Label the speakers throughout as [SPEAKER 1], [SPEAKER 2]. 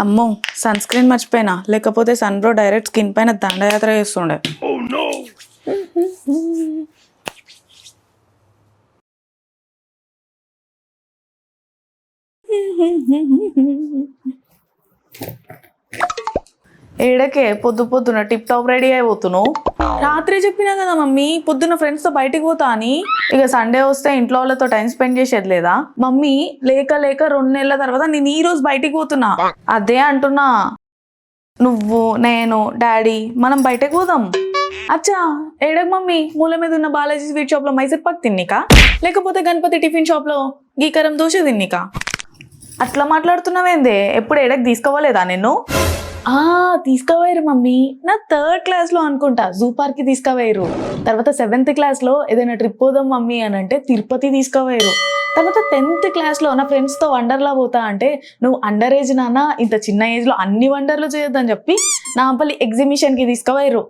[SPEAKER 1] అమ్మో sun screen మర్చిపోయినా, లేకపోతే సన్ బ్రో డైరెక్ట్ స్కిన్ పైన దండయాత్ర చేస్తుండే. ఏడకే పొద్దు పొద్దున టిప్ టాప్ రెడీ అయిపోతున్నావు. రాత్రి చెప్పినా కదా మమ్మీ పొద్దున్న ఫ్రెండ్స్ తో బయటికి పోతా అని. ఇక సండే వస్తే ఇంట్లో వాళ్ళతో టైం స్పెండ్ చేసేది లేదా? మమ్మీ లేక 2 నెలల తర్వాత నేను ఈ రోజు బయటికి పోతున్నా. అదే అంటున్నా, నువ్వు నేను డాడీ మనం బయటకు పోదాం. అచ్చా ఏడక మమ్మీ, మూల మీద ఉన్న బాలాజీ స్వీట్ షాప్ లో మైసూర్ పాక్ తిన్నికా, లేకపోతే గణపతి టిఫిన్ షాప్ లో గీకరం దోశ తిన్నికా? అట్లా మాట్లాడుతున్నావేందే? ఎప్పుడు ఏడకి తీసుకోవాలేదా నిన్ను? తీసుకుపోయారు మమ్మీ. నా 3rd క్లాస్ లో అనుకుంటా జూ పార్క్ కి తీసుకుపోయారు. తర్వాత 7th క్లాస్ లో ఏదైనా ట్రిప్ పోదాం మమ్మీ అని అంటే తిరుపతి తీసుకుపోయారు. తర్వాత 10th క్లాస్ లో నా ఫ్రెండ్స్ తో వండర్లా పోతా అంటే, నువ్వు అండర్ ఏజ్ నాన్న, ఇంత చిన్న ఏజ్ లో అన్ని వండర్లు చేయొద్దని చెప్పి నాంపల్లి ఎగ్జిబిషన్ కి తీసుకుపోయారు.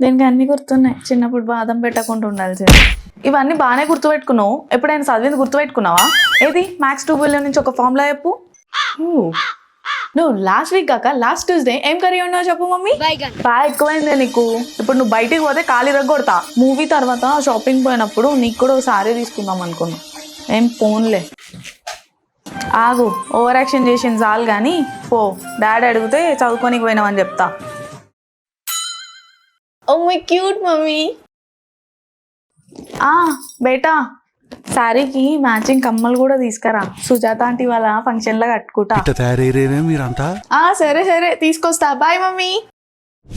[SPEAKER 1] దీనికి అన్ని గుర్తున్నాయి, చిన్నప్పుడు బాదం పెట్టకుండా ఉండాల్సింది. ఇవన్నీ బాగానే గుర్తుపెట్టుకున్నావు. ఎప్పుడైనా చదివింది గుర్తుపెట్టుకున్నావా? ఏది మ్యాథ్స్ 2 బిలియన్ నుంచి ఒక ఫార్ములా చెప్పు. నువ్వు లాస్ట్ వీక్ కాక లాస్ట్ ట్యూస్డే ఏం కర్రీ ఉన్నావు చెప్పు మమ్మీ. బాగా ఎక్కువైందే నీకు. ఇప్పుడు నువ్వు బయటికి పోతే ఖాళీ రగ్గొడతా. మూవీ తర్వాత షాపింగ్ పోయినప్పుడు నీకు కూడా ఒక సారీ తీసుకుందాం అనుకున్నా. ఏం పోన్లే, ఆగు ఓవర్ యాక్షన్ చేసింది చాలు కానీ పో. డాడీ అడిగితే చదువుకోనికి పోయినావని చెప్తా. Oh my cute mummy. బేటా శారీకి మ్యాచింగ్ కమ్మలు కూడా తీసుకురా. సుజాత ఆంటీ వాళ్ళ ఫంక్షన్ లో కట్టుకుంటా.
[SPEAKER 2] మీరంతా
[SPEAKER 1] సరే తీసుకొస్తా. Bye mummy.